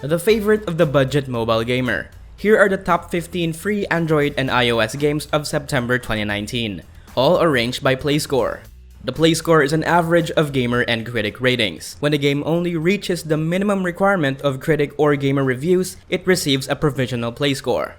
the favorite of the budget mobile gamer. Here are the top 15 free Android and iOS games of September 2019, all arranged by PlayScore. The PlayScore is an average of gamer and critic ratings. When a game only reaches the minimum requirement of critic or gamer reviews, it receives a provisional PlayScore.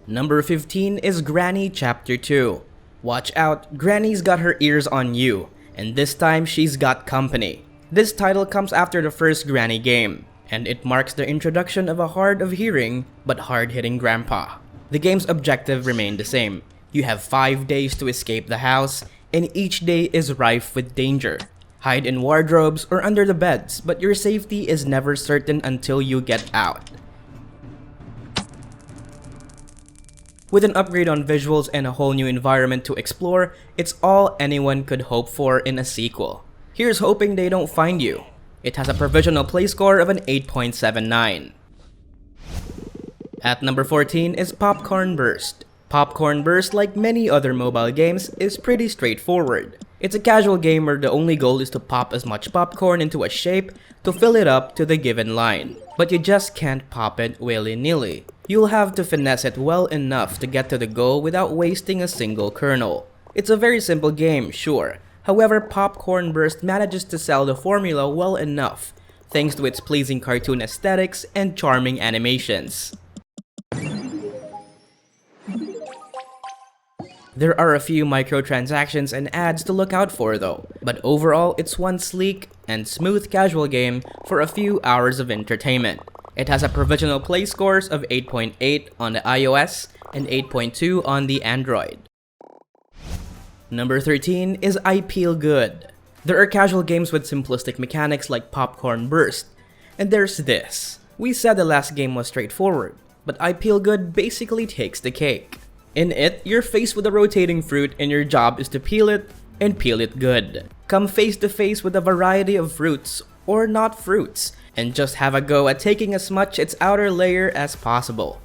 Number 15 is Granny Chapter 2. Watch out, Granny's got her ears on you, and this time she's got company. This title comes after the first Granny game, and it marks the introduction of a hard of hearing but hard-hitting grandpa. The game's objective remained the same. You have 5 days to escape the house, and each day is rife with danger. Hide in wardrobes or under the beds, but your safety is never certain until you get out. With an upgrade on visuals and a whole new environment to explore, it's all anyone could hope for in a sequel. Here's hoping they don't find you. It has a provisional PlayScore of an 8.79. At number 14 is Popcorn Burst. Popcorn Burst, like many other mobile games, is pretty straightforward. It's a casual game where the only goal is to pop as much popcorn into a shape to fill it up to the given line. But you just can't pop it willy-nilly. You'll have to finesse it well enough to get to the goal without wasting a single kernel. It's a very simple game, sure. However, Popcorn Burst manages to sell the formula well enough, thanks to its pleasing cartoon aesthetics and charming animations. There are a few microtransactions and ads to look out for though, but overall it's one sleek and smooth casual game for a few hours of entertainment. It has a provisional play scores of 8.8 on the iOS and 8.2 on the Android. Number 13 is I Peel Good. There are casual games with simplistic mechanics like Popcorn Burst, and there's this. We said the last game was straightforward, but I Peel Good basically takes the cake. In it, you're faced with a rotating fruit and your job is to peel it and peel it good. Come face to face with a variety of fruits, or not fruits, and just have a go at taking as much its outer layer as possible.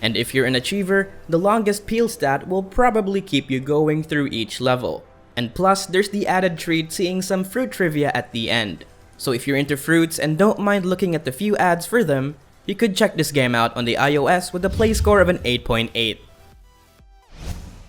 And if you're an achiever, the longest peel stat will probably keep you going through each level. And plus, there's the added treat seeing some fruit trivia at the end. So if you're into fruits and don't mind looking at the few ads for them, you could check this game out on the iOS with a play score of an 8.8.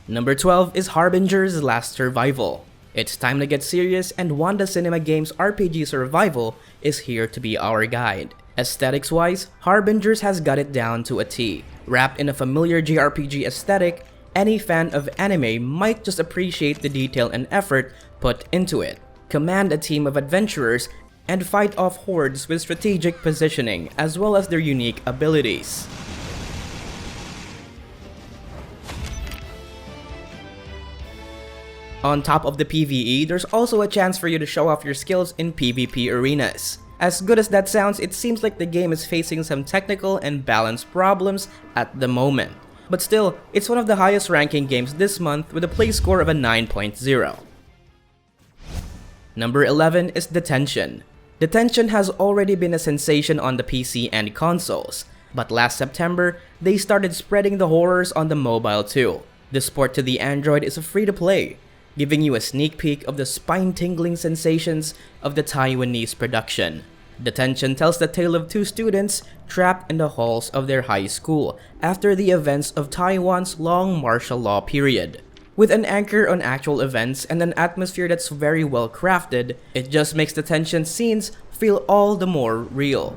Number 12 is Harbingers Last Survival. It's time to get serious, and Wanda Cinema Games RPG Survival is here to be our guide. Aesthetics-wise, Harbingers has got it down to a T. Wrapped in a familiar JRPG aesthetic, any fan of anime might just appreciate the detail and effort put into it. Command a team of adventurers and fight off hordes with strategic positioning as well as their unique abilities. On top of the PvE, there's also a chance for you to show off your skills in PvP arenas. As good as that sounds, it seems like the game is facing some technical and balance problems at the moment. But still, it's one of the highest ranking games this month with a play score of a 9.0. Number 11 is Detention. Detention has already been a sensation on the PC and consoles, but last September, they started spreading the horrors on the mobile too. This port to the Android is a free-to-play, giving you a sneak peek of the spine-tingling sensations of the Taiwanese production. Detention tells the tale of two students trapped in the halls of their high school after the events of Taiwan's long martial law period. With an anchor on actual events and an atmosphere that's very well crafted, it just makes Detention scenes feel all the more real.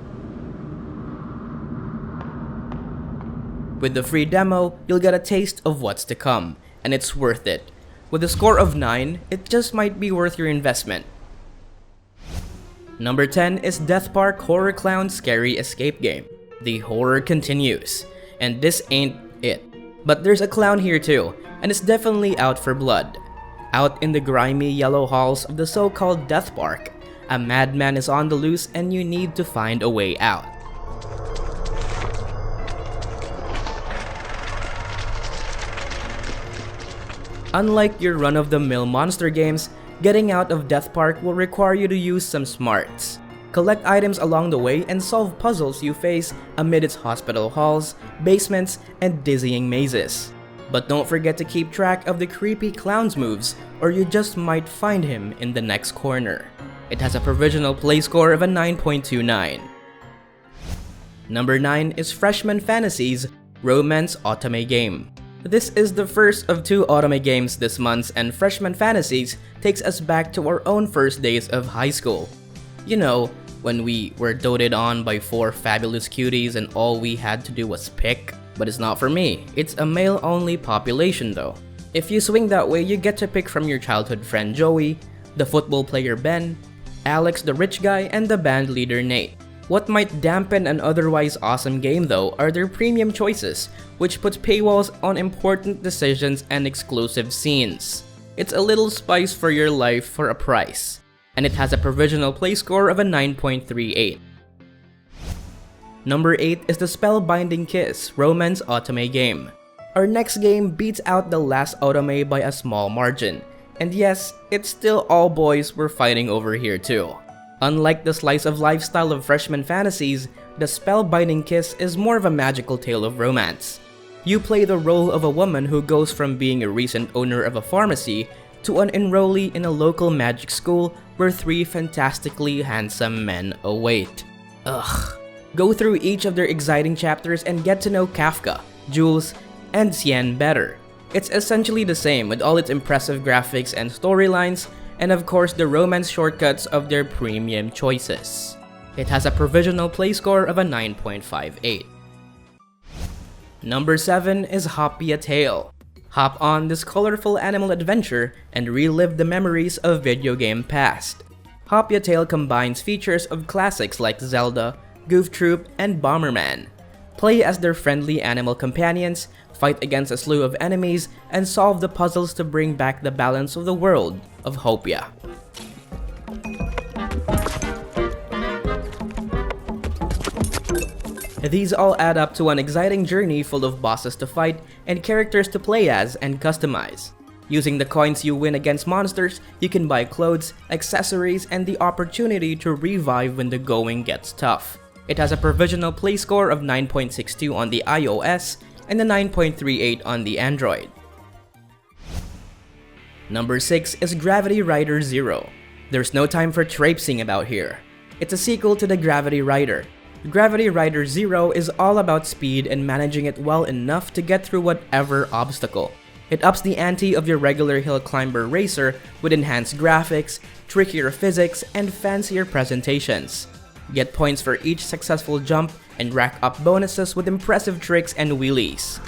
With the free demo, you'll get a taste of what's to come, and it's worth it. With a score of 9, it just might be worth your investment. Number 10 is Death Park Horror Clown Scary Escape Game. The horror continues, and this ain't it. But there's a clown here too, and it's definitely out for blood. Out in the grimy yellow halls of the so-called Death Park, a madman is on the loose and you need to find a way out. Unlike your run-of-the-mill monster games, getting out of Death Park will require you to use some smarts. Collect items along the way and solve puzzles you face amid its hospital halls, basements, and dizzying mazes. But don't forget to keep track of the creepy clown's moves, or you just might find him in the next corner. It has a provisional play score of a 9.29. Number 9 is Freshman Fantasies Romance Otome game. This is the first of 2 Otome games this month, and Freshman Fantasies takes us back to our own first days of high school. You know, when we were doted on by 4 fabulous cuties and all we had to do was pick. But it's not for me. It's a male-only population though. If you swing that way, you get to pick from your childhood friend Joey, the football player Ben, Alex the rich guy, and the band leader Nate. What might dampen an otherwise awesome game though are their premium choices, which puts paywalls on important decisions and exclusive scenes. It's a little spice for your life for a price. And it has a provisional play score of a 9.38. Number 8 is the Spellbinding Kiss Romance Otome game. Our next game beats out the last Otome by a small margin. And yes, it's still all boys we're fighting over here too. Unlike the slice of life style of Freshman Fantasies, the Spellbinding Kiss is more of a magical tale of romance. You play the role of a woman who goes from being a recent owner of a pharmacy to an enrollee in a local magic school where 3 fantastically handsome men await. Ugh. Go through each of their exciting chapters and get to know Kafka, Jules, and Xian better. It's essentially the same with all its impressive graphics and storylines, and of course the romance shortcuts of their premium choices. It has a provisional play score of a 9.58. Number 7 is Hoppia Tale. Hop on this colorful animal adventure and relive the memories of video game past. Hoppia Tale combines features of classics like Zelda, Goof Troop, and Bomberman. Play as their friendly animal companions, fight against a slew of enemies, and solve the puzzles to bring back the balance of the world of Hoppia. These all add up to an exciting journey full of bosses to fight and characters to play as and customize. Using the coins you win against monsters, you can buy clothes, accessories, and the opportunity to revive when the going gets tough. It has a provisional play score of 9.62 on the iOS and a 9.38 on the Android. Number 6 is Gravity Rider Zero. There's no time for traipsing about here. It's a sequel to the Gravity Rider. Gravity Rider Zero is all about speed and managing it well enough to get through whatever obstacle. It ups the ante of your regular hill climber racer with enhanced graphics, trickier physics, and fancier presentations. Get points for each successful jump and rack up bonuses with impressive tricks and wheelies.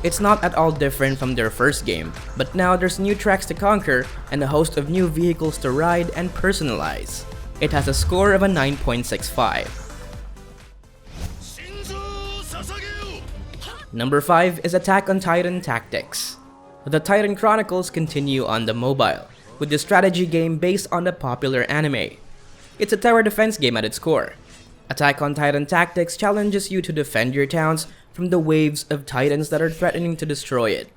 It's not at all different from their first game, but now there's new tracks to conquer and a host of new vehicles to ride and personalize. It has a score of a 9.65. Number 5 is Attack on Titan Tactics. The Titan Chronicles continue on the mobile, with the strategy game based on the popular anime. It's a tower defense game at its core. Attack on Titan Tactics challenges you to defend your towns from the waves of titans that are threatening to destroy it.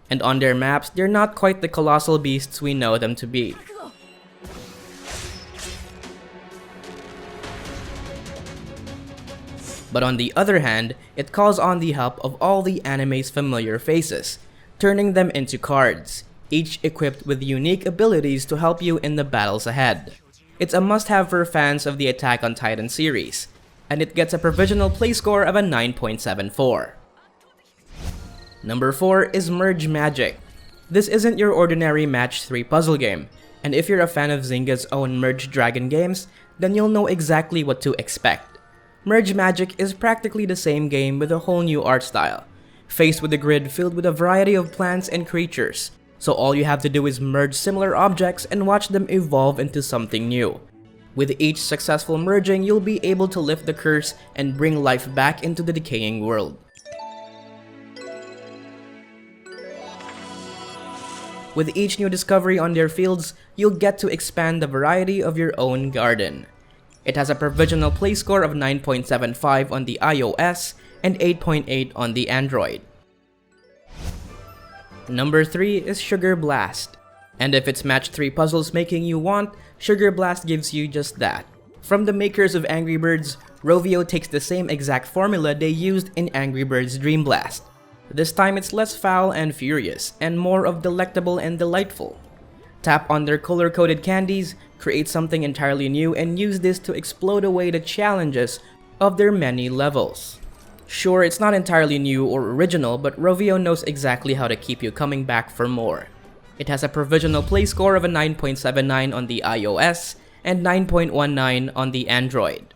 And on their maps, they're not quite the colossal beasts we know them to be. But on the other hand, it calls on the help of all the anime's familiar faces, turning them into cards, each equipped with unique abilities to help you in the battles ahead. It's a must-have for fans of the Attack on Titan series, and it gets a provisional play score of a 9.74. Number 4 is Merge Magic. This isn't your ordinary match 3 puzzle game, and if you're a fan of Zynga's own Merge Dragon games, then you'll know exactly what to expect. Merge Magic is practically the same game with a whole new art style, faced with a grid filled with a variety of plants and creatures, so all you have to do is merge similar objects and watch them evolve into something new. With each successful merging, you'll be able to lift the curse and bring life back into the decaying world. With each new discovery on their fields, you'll get to expand the variety of your own garden. It has a provisional play score of 9.75 on the iOS and 8.8 on the Android. Number 3 is Sugar Blast. And if it's match 3 puzzles making you want, Sugar Blast gives you just that. From the makers of Angry Birds, Rovio takes the same exact formula they used in Angry Birds Dream Blast. This time it's less foul and furious, and more of delectable and delightful. Tap on their color-coded candies, create something entirely new, and use this to explode away the challenges of their many levels. Sure, it's not entirely new or original, but Rovio knows exactly how to keep you coming back for more. It has a provisional play score of a 9.79 on the iOS and 9.19 on the Android.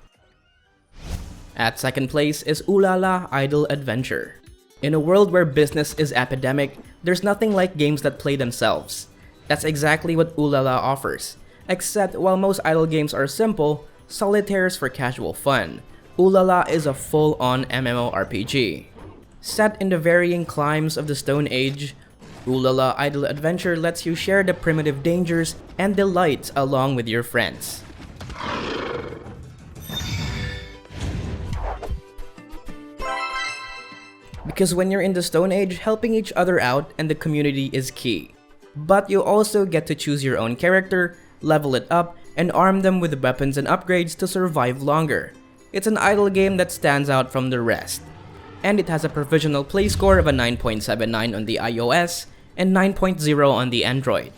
At second place is Ulala Idle Adventure. In a world where business is epidemic, there's nothing like games that play themselves. That's exactly what Ulala offers. Except while most idle games are simple, solitaires for casual fun, Ulala is a full-on MMORPG. Set in the varying climes of the Stone Age, Ulala Idle Adventure lets you share the primitive dangers and delights along with your friends. Because when you're in the Stone Age, helping each other out and the community is key. But you also get to choose your own character, level it up, and arm them with weapons and upgrades to survive longer. It's an idle game that stands out from the rest. And it has a provisional play score of a 9.79 on the iOS and 9.0 on the Android.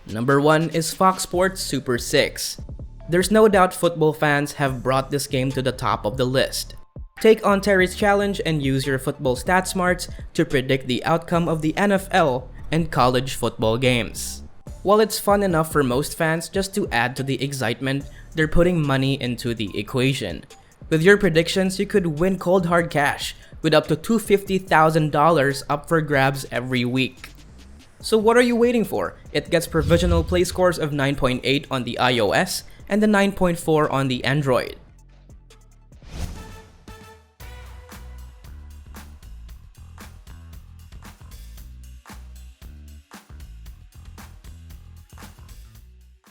Number 1 is Fox Sports Super 6. There's no doubt football fans have brought this game to the top of the list. Take on Terry's challenge and use your football stat smarts to predict the outcome of the NFL and college football games. While it's fun enough for most fans just to add to the excitement, they're putting money into the equation. With your predictions, you could win cold hard cash, with up to $250,000 up for grabs every week. So what are you waiting for? It gets provisional play scores of 9.8 on the iOS and the 9.4 on the Android.